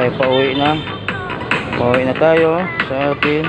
tayo pauwi na. Pauwi na tayo sa atin.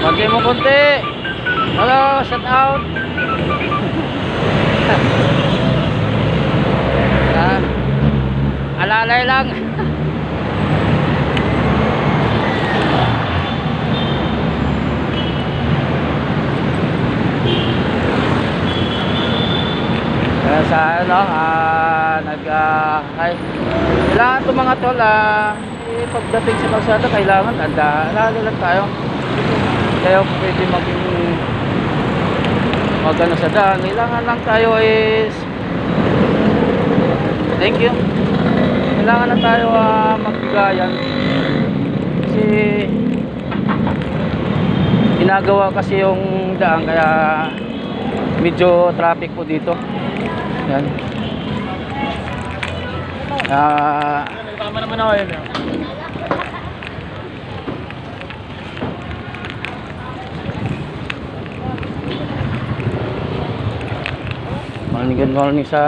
Pagay mo konti. Hello, shout out. Alalay lang. Sa ano, ay kailangan itong mga tol, pagdating sa kalsada kailangan lalo lang tayo. Kaya pwede magano sa daan, kailangan lang tayo is thank you, kailangan lang tayo magbigayan kasi ginagawa kasi yung daan kaya medyo traffic po dito. Yan. Tama naman ako yun. Good morning sa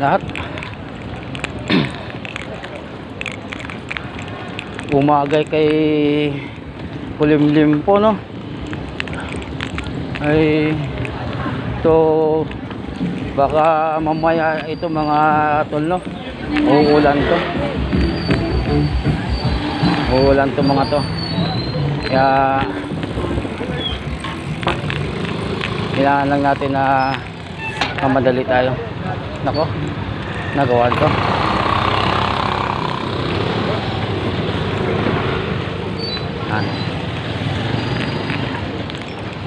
lahat. Umagay kay kulimlim po, no? Ay ito baka mamaya ito mga tol, no? Uulan to mga to, kaya kailangan lang natin na mamadali tayo. Nako, nagawan to.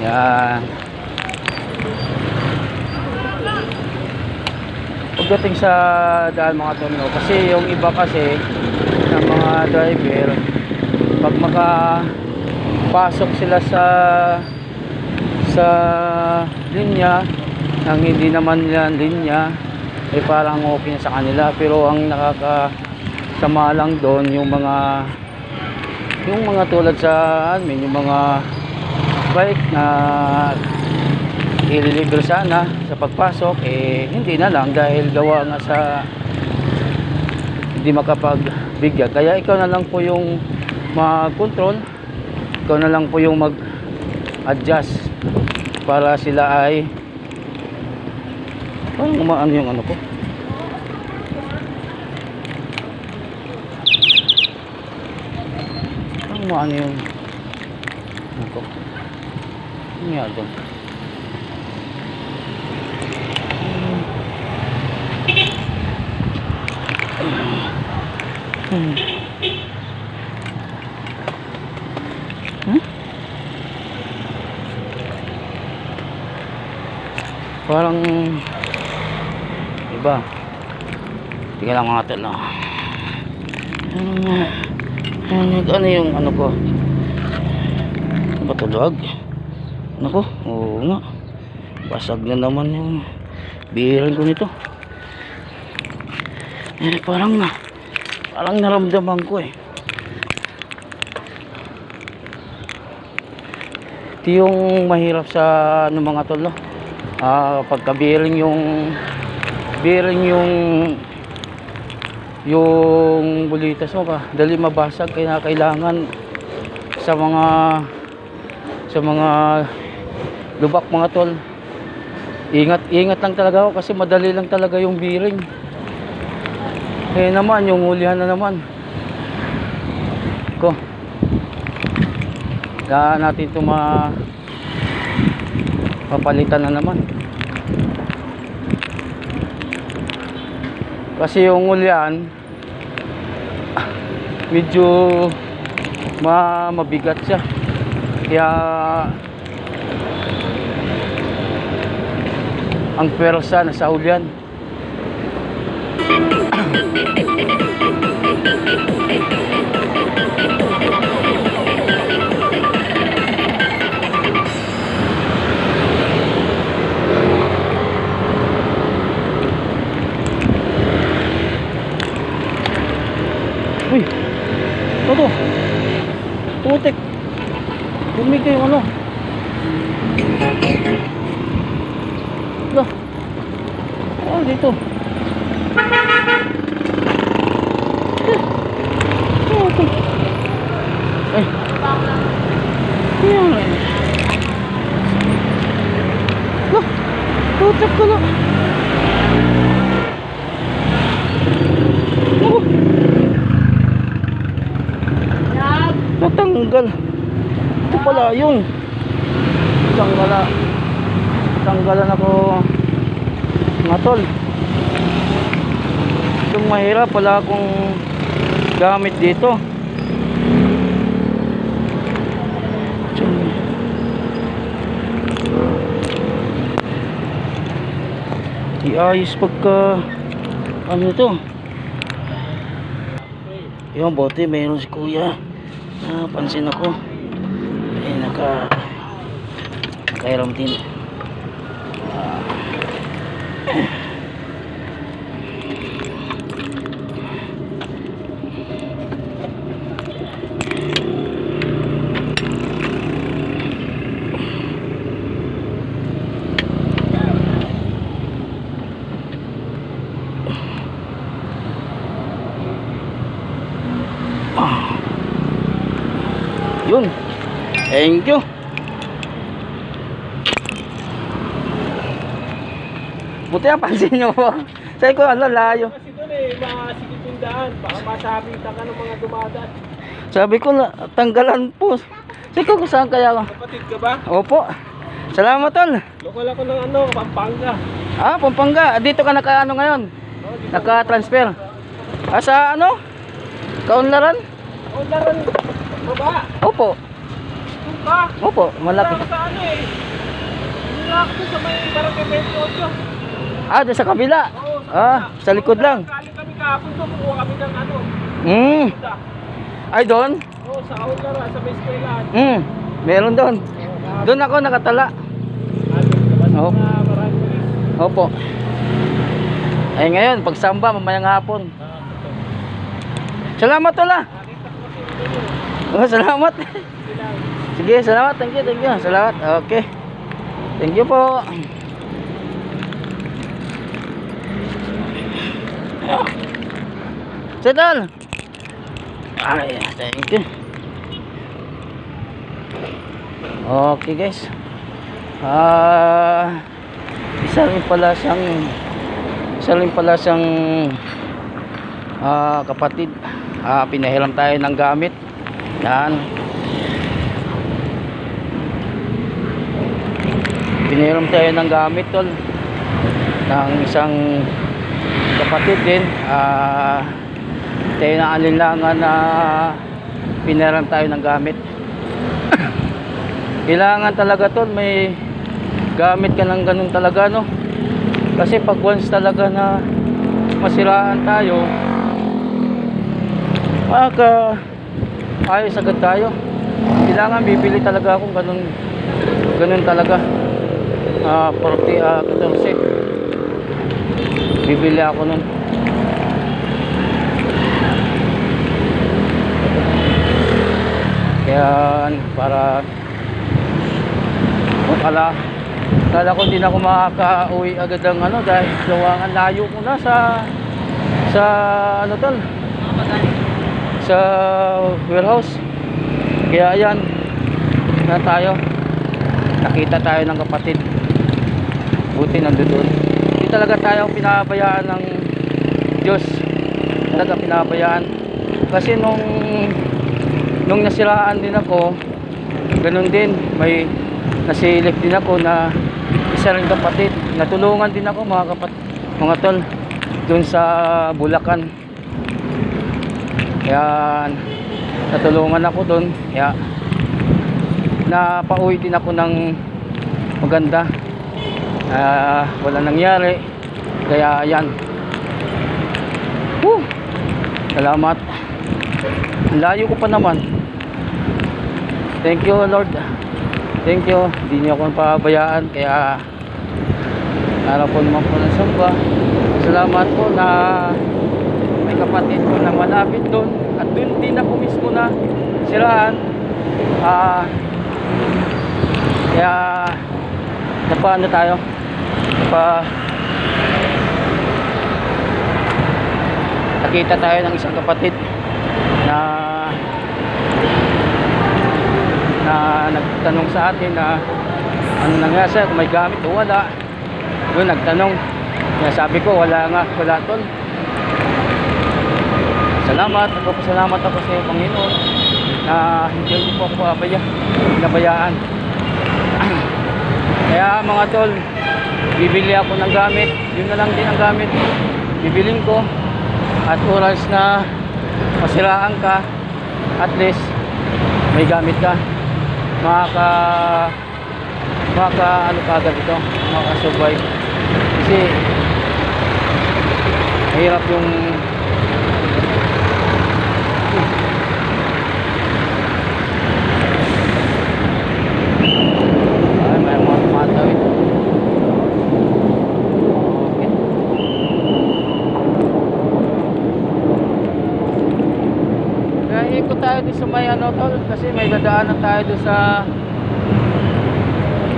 Yan. Pagdating sa daan mga tono, kasi yung iba kasi ng mga driver, pag makapasok sila sa linya nang hindi naman yan linya, parang okay sa kanila. Pero ang nakakasama lang doon yung mga tulad sa amin, yung mga bike na ililibre sana sa pagpasok, hindi na lang dahil gawa nga sa hindi makapagbigyan. Kaya ikaw na lang po yung mag-control, ikaw na lang po yung mag-adjust para sila ay Parang umaano yung ano ko. Parang umaano yung ano ko. Ano nga doon? Parang iba. Tingnan lang natin na. Ano yung ano ko? Patulog. Ano ko? Oo nga. Basag na naman yung bihiran ko nito. Parang naramdaman ko eh. Ito yung mahirap sa ano mga tol, no? Pagka bearing yung bulitas mo dali mabasag, kaya kailangan sa mga lubak mga tol, ingat lang talaga ako kasi madali lang talaga yung bearing. Naman yung hulihan na naman ko, kaya natin ito papalitan na naman. Kasi yung ulyan medyo mabigat siya. Kaya ang pwersa nasa ulyan. Uy, ito putik, bumig yung ano. Dito putik ko lang. Natanggal. Ito pala yung tanggalan ako mga tol. Itong mahirap pala akong gamit dito. Iayos pagka ano ito. Yung bote mayroon si kuya. Pansin ako nakairam din. Yun, thank you. Buti pansin nyo po. Sabi ko layo. Kasi doon masigit yung daan. Baka masabitan ka ng mga dumadaan. Sabi ko tanggalan po. Sabi ko kung saan kaya ako. Kapatid ka ba? Opo. Salamat tol. Lokal ako ng Pampanga. Pampanga. Dito ka naka-ano ngayon? Naka-transfer. Sa ano? Kaunlaran? Kaunlaran. Baba. Opo. Ka? Opo, malaki. Sa ano hindi na ako sa may barangay 28. Doon sa kabila. Oo, sa likod lang. Galing kami kahapon doon, kuha kami ng ano. Ay doon? Oo, sa Kaunlaran, sa may eskwelahan. Meron doon. Doon ako nakatala. Opo. Ay ngayon, pagsamba mamayang hapon. Salamat tol. Salamat. Sige, salamat. Thank you. Salamat. Okay. Thank you po. Settle. Ay, thank you. Okay guys. Isa rin pala siyang isa rin pala siyang kapatid. Pinahiram tayo ng gamit. Yan. Pinahiram tayo ng gamit tol, ng isang kapatid din. Tayo na alinlangan na pinahiram tayo ng gamit. Kailangan talaga tol, may gamit ka ng ganun talaga, no? Kasi pag once talaga na masiraan tayo, ayos agad tayo. Kailangan bibili talaga akong ganun talaga. 14 bibili ako nun. Kaya para kala ko din ako makaka-uwi agad ng dahil gawangan layo ko na sa tol, sa warehouse. Kaya ayan na tayo, nakita tayo ng kapatid, buti nandoon. Hindi talaga tayo pinabayaan ng Diyos, talaga pinabayaan. Kasi nung nasiraan din ako, ganun din, may nasilip din ako na isa ring kapatid. Natulungan din ako mga tol dun sa Bulacan. Kaya natulungan ako dun. Kaya napauwi din ako ng maganda. Wala nangyari. Kaya ayan. Salamat. Layo ko pa naman. Thank you Lord. Thank you. Hindi niyo ako pabayaan. Kaya araw po naman po ng samba. Salamat po na may kapatid ko na malapit doon. At doon din ako mismo na siraan. Kaya napaano tayo? Nakita tayo ng isang kapatid na nagtanong sa atin na ano nangyari sir, kung may gamit o wala. Doon nagtanong. Kaya sabi ko wala tol. Salamat, nagpapasalamat ako sa iyo Panginoon na hindi po ako pinabayaan. Kaya mga tol, bibili ako ng gamit. Yun na lang din ang gamit bibiling ko. At oras na masiraan ka, at least may gamit ka. Ano kagad ito, makaka-survive. Kasi mahirap yung may mga tumatawid. Okay. Kaya ikot tayo din sa may tol, kasi may dadaanan tayo doon sa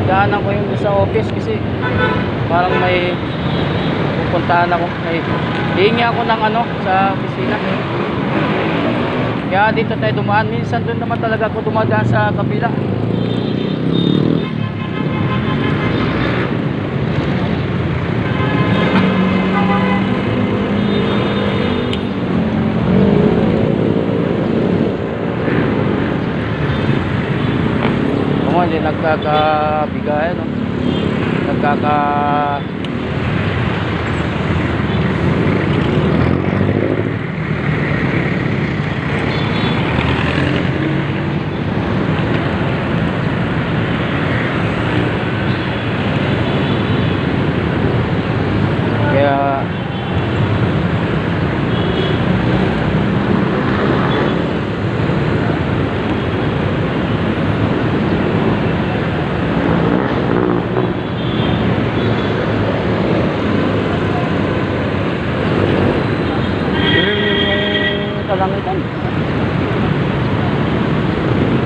daanan ko yung sa office. Kasi parang may pupuntahan ako, may hihingi ako ng sa opisina. Kaya dito tayo dumaan. Minsan doon naman talaga ako dumadaan sa kabila. Hindi nagkakabigayan, no? Kaya kalangitan,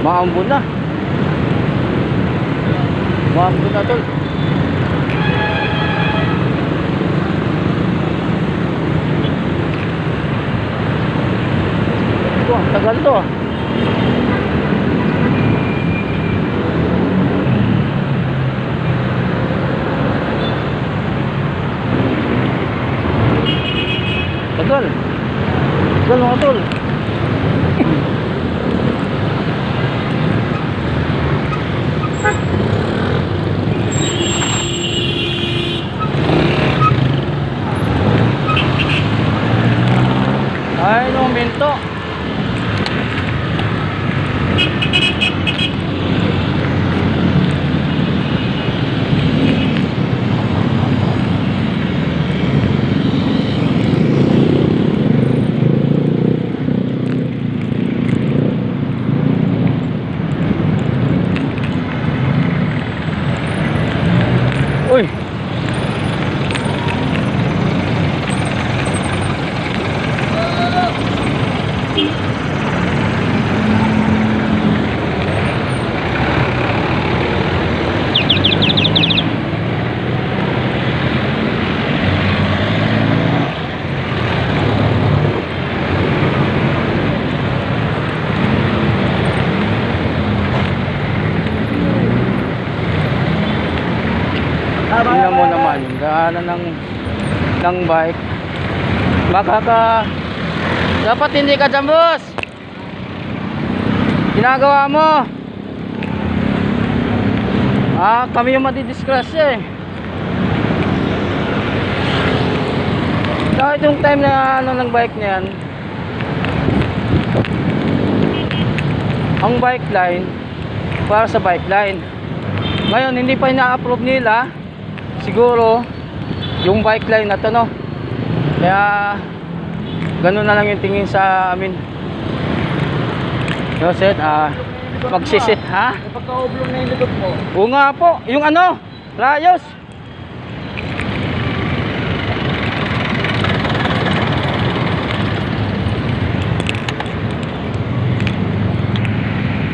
maambon na tol. Ito, ang tagal to. Tagal. Tagal mga tol. Ay, no minto. Uy. Tingnan mo naman yung daanan ng bike. Dapat hindi ka dyan, boss. Ginagawa mo. Kami yung madidisgrasya eh. Kahit yung time na ng bike na yan, ang bike line para sa bike line. Ngayon hindi pa ina-approve nila siguro yung bike line na to, no? Kaya ganun na lang yung tingin sa amin. No, set, magsisit, ha? Pagka-oblong na yung likod mo. Oo nga po, yung ano, rayos.